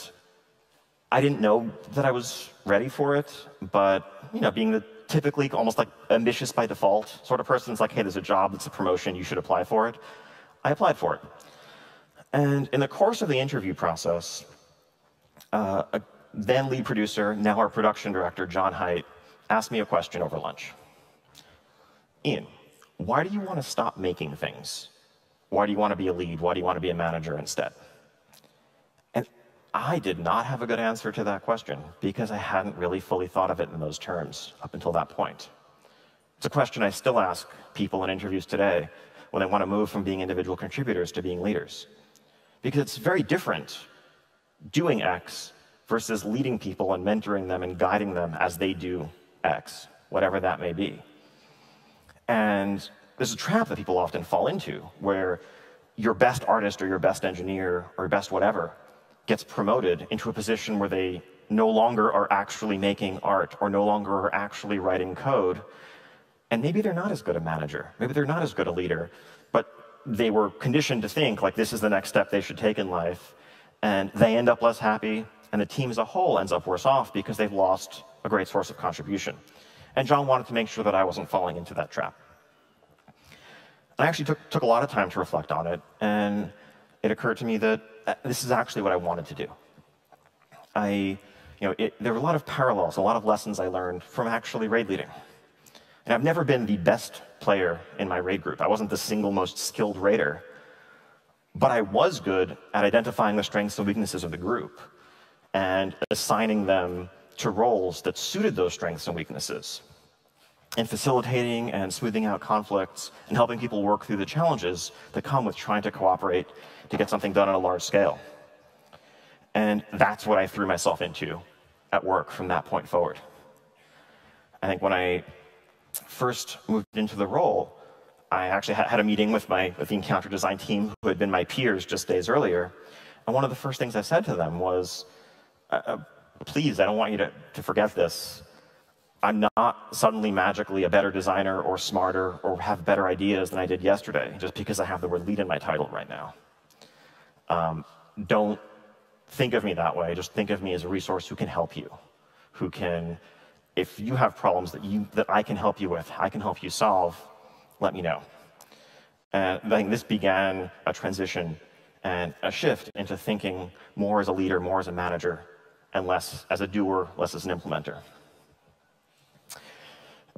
I didn't know that I was ready for it, but being the typically almost like ambitious by default sort of person, it's like, hey, there's a job, it's a promotion, you should apply for it. I applied for it. And in the course of the interview process, a then lead producer, now our production director, John Haidt, asked me a question over lunch. Ian, why do you want to stop making things? Why do you want to be a lead? Why do you want to be a manager instead? And I did not have a good answer to that question because I hadn't really fully thought of it in those terms up until that point. It's a question I still ask people in interviews today when they want to move from being individual contributors to being leaders. Because it's very different doing X versus leading people and mentoring them and guiding them as they do X, whatever that may be. And there's a trap that people often fall into where your best artist or your best engineer or your best whatever gets promoted into a position where they no longer are actually making art or no longer are actually writing code. And maybe they're not as good a manager. Maybe they're not as good a leader. But they were conditioned to think like this is the next step they should take in life. And they end up less happy. and the team as a whole ends up worse off because they've lost a great source of contribution. And John wanted to make sure that I wasn't falling into that trap. I actually took a lot of time to reflect on it, and it occurred to me that this is actually what I wanted to do. There were a lot of parallels, a lot of lessons I learned from actually raid leading. And I've never been the best player in my raid group. I wasn't the single most skilled raider, but I was good at identifying the strengths and weaknesses of the group and assigning them to roles that suited those strengths and weaknesses, and facilitating and smoothing out conflicts and helping people work through the challenges that come with trying to cooperate to get something done on a large scale. And that's what I threw myself into at work from that point forward. I think when I first moved into the role, I actually had a meeting with the encounter design team who had been my peers just days earlier. And one of the first things I said to them was, please, I don't want you to forget this. I'm not suddenly magically a better designer or smarter or have better ideas than I did yesterday just because I have the word lead in my title right now. Don't think of me that way. Just think of me as a resource who can help you, who can, if you have problems that I can help you with, I can help you solve, let me know. And I think this began a transition and a shift into thinking more as a leader, more as a manager, and less as a doer, less as an implementer.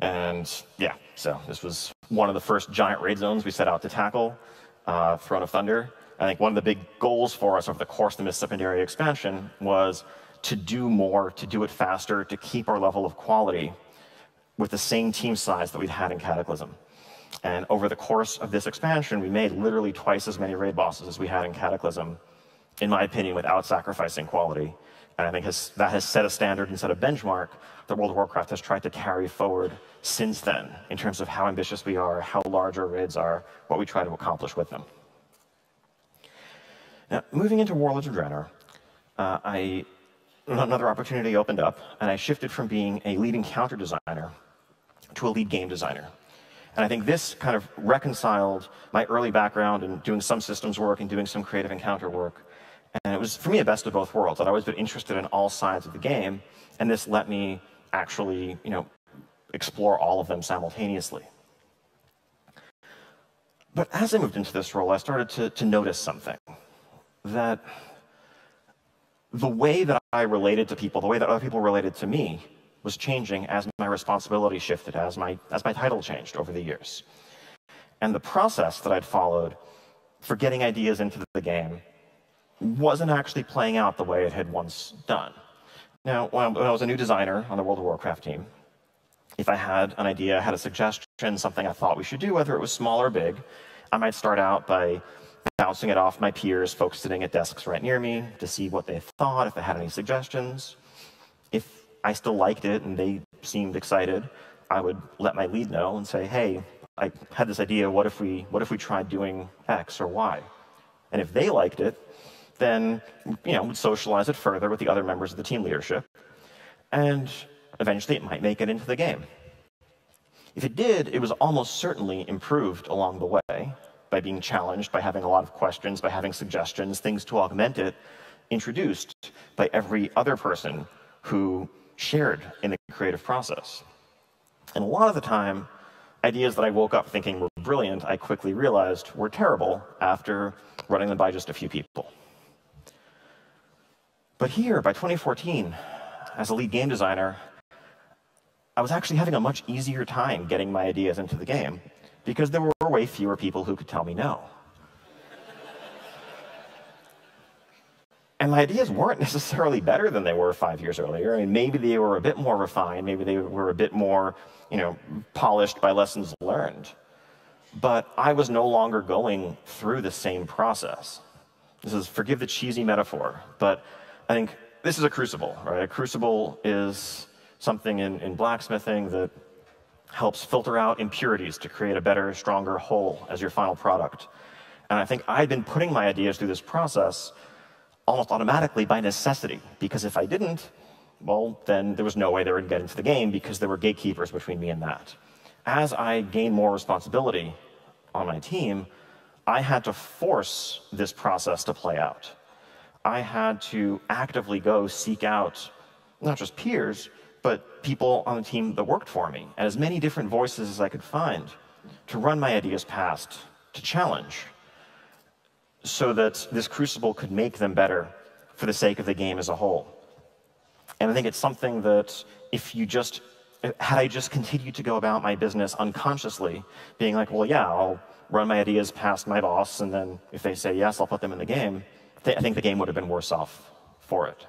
And yeah, so this was one of the first giant raid zones we set out to tackle, Throne of Thunder. I think one of the big goals for us over the course of the Pandaria expansion was to do more, to do it faster, to keep our level of quality with the same team size that we'd had in Cataclysm. And over the course of this expansion, we made literally twice as many raid bosses as we had in Cataclysm, in my opinion, without sacrificing quality. And I think that has set a standard and set a benchmark that World of Warcraft has tried to carry forward since then, in terms of how ambitious we are, how large our raids are, what we try to accomplish with them. Now, moving into Warlords of Draenor, another opportunity opened up, and I shifted from being a lead encounter designer to a lead game designer. And I think this kind of reconciled my early background in doing some systems work and doing some creative encounter work. And it was, for me, a best of both worlds. I'd always been interested in all sides of the game, and this let me actually, explore all of them simultaneously. But as I moved into this role, I started to notice something. That the way that I related to people, the way that other people related to me, was changing as my responsibility shifted, as my title changed over the years. And the process that I'd followed for getting ideas into the game wasn't actually playing out the way it had once done. Now, when I was a new designer on the World of Warcraft team, if I had an idea, had a suggestion, something I thought we should do, whether it was small or big, I might start out by bouncing it off my peers, folks sitting at desks right near me, to see what they thought, if they had any suggestions. If I still liked it and they seemed excited, I would let my lead know and say, hey, I had this idea, what if we tried doing X or Y? And if they liked it, then we'd socialize it further with the other members of the team leadership, and eventually it might make it into the game. If it did, it was almost certainly improved along the way by being challenged, by having a lot of questions, by having suggestions, things to augment it, introduced by every other person who shared in the creative process. And a lot of the time, ideas that I woke up thinking were brilliant, I quickly realized were terrible after running them by just a few people. But here, by 2014, as a lead game designer, I was actually having a much easier time getting my ideas into the game because there were way fewer people who could tell me no. And my ideas weren't necessarily better than they were 5 years earlier. I mean, maybe they were a bit more refined, maybe they were a bit more, polished by lessons learned. But I was no longer going through the same process. Forgive the cheesy metaphor, but I think this is a crucible, right? A crucible is something in blacksmithing that helps filter out impurities to create a better, stronger whole as your final product. And I think I'd been putting my ideas through this process almost automatically by necessity, because if I didn't, well, then there was no way they would get into the game because there were gatekeepers between me and that. As I gained more responsibility on my team, I had to force this process to play out. I had to actively go seek out not just peers, but people on the team that worked for me, and as many different voices as I could find to run my ideas past, to challenge, so that this crucible could make them better for the sake of the game as a whole. And I think it's something that had I just continued to go about my business unconsciously, being like, well, yeah, I'll run my ideas past my boss, and then if they say yes, I'll put them in the game, I think the game would have been worse off for it.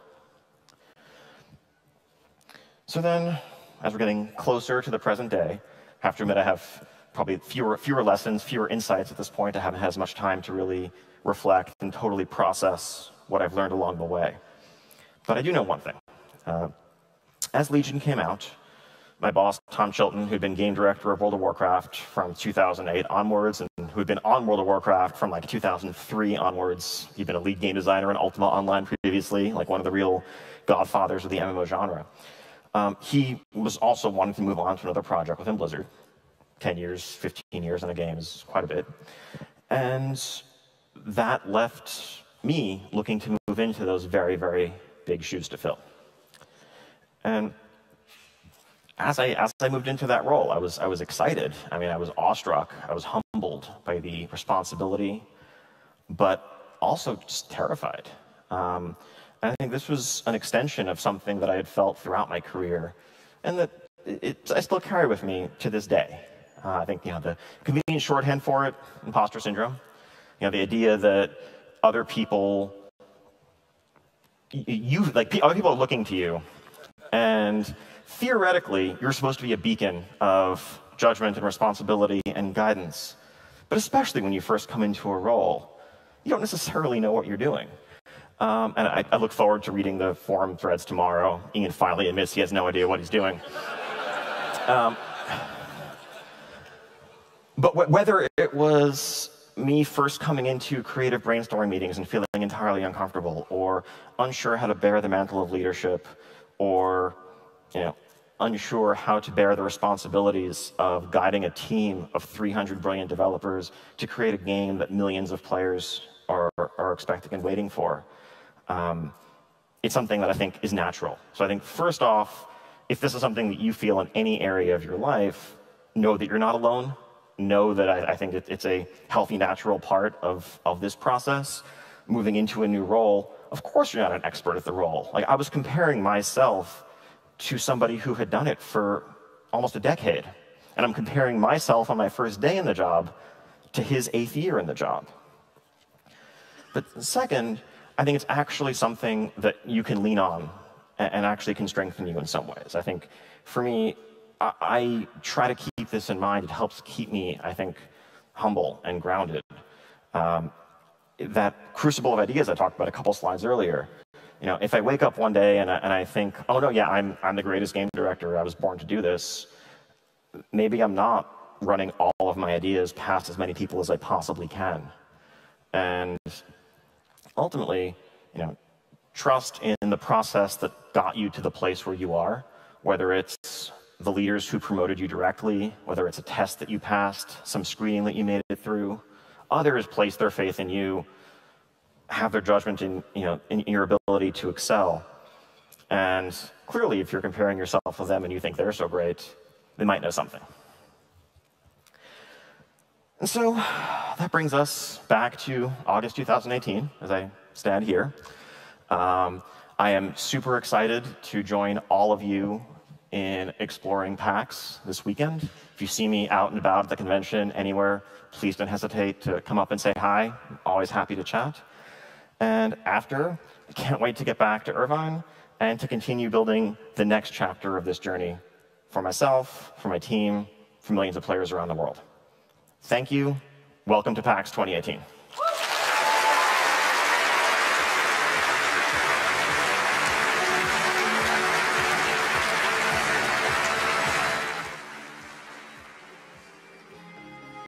So then, as we're getting closer to the present day, I have to admit I have probably fewer lessons, fewer insights at this point. I haven't had as much time to really reflect and totally process what I've learned along the way. But I do know one thing. As Legion came out, my boss, Tom Chilton, who'd been game director of World of Warcraft from 2008 onwards, and who'd been on World of Warcraft from like 2003 onwards, he'd been a lead game designer in Ultima Online previously, like one of the real godfathers of the MMO genre. He was also wanting to move on to another project within Blizzard. 10 years, 15 years in a game is quite a bit. And that left me looking to move into those very, very big shoes to fill. And as I moved into that role, I was excited. I mean, I was awestruck. I was humbled by the responsibility, but also just terrified. And I think this was an extension of something that I had felt throughout my career, and that I still carry with me to this day. I think the convenient shorthand for it, imposter syndrome. The idea that other people, other people are looking to you, and theoretically, you're supposed to be a beacon of judgment and responsibility and guidance. But especially when you first come into a role, you don't necessarily know what you're doing. And I look forward to reading the forum threads tomorrow. Ian finally admits he has no idea what he's doing. But whether it was me first coming into creative brainstorming meetings and feeling entirely uncomfortable, or unsure how to bear the mantle of leadership, or unsure how to bear the responsibilities of guiding a team of 300 brilliant developers to create a game that millions of players are expecting and waiting for, it's something that I think is natural. So I think first off, if this is something that you feel in any area of your life, know that you're not alone. Know that I think it's a healthy, natural part of this process. Moving into a new role, of course you're not an expert at the role. Like, I was comparing myself to somebody who had done it for almost a decade. And I'm comparing myself on my first day in the job to his 8th year in the job. But second, I think it's actually something that you can lean on and actually can strengthen you in some ways. I think for me, I try to keep this in mind. It helps keep me, I think, humble and grounded. That crucible of ideas I talked about a couple slides earlier. If I wake up one day and I think, oh no, yeah, I'm the greatest game director. I was born to do this. Maybe I'm not running all of my ideas past as many people as I possibly can. And ultimately, trust in the process that got you to the place where you are, whether it's the leaders who promoted you directly, whether it's a test that you passed, some screening that you made it through. Others place their faith in you, have their judgment in your ability to excel. And clearly, if you're comparing yourself with them and you think they're so great, they might know something. And so that brings us back to August 2018, as I stand here. I am super excited to join all of you in exploring PAX this weekend. If you see me out and about at the convention anywhere, please don't hesitate to come up and say hi. I'm always happy to chat. And after, I can't wait to get back to Irvine and to continue building the next chapter of this journey for myself, for my team, for millions of players around the world. Thank you. Welcome to PAX 2018.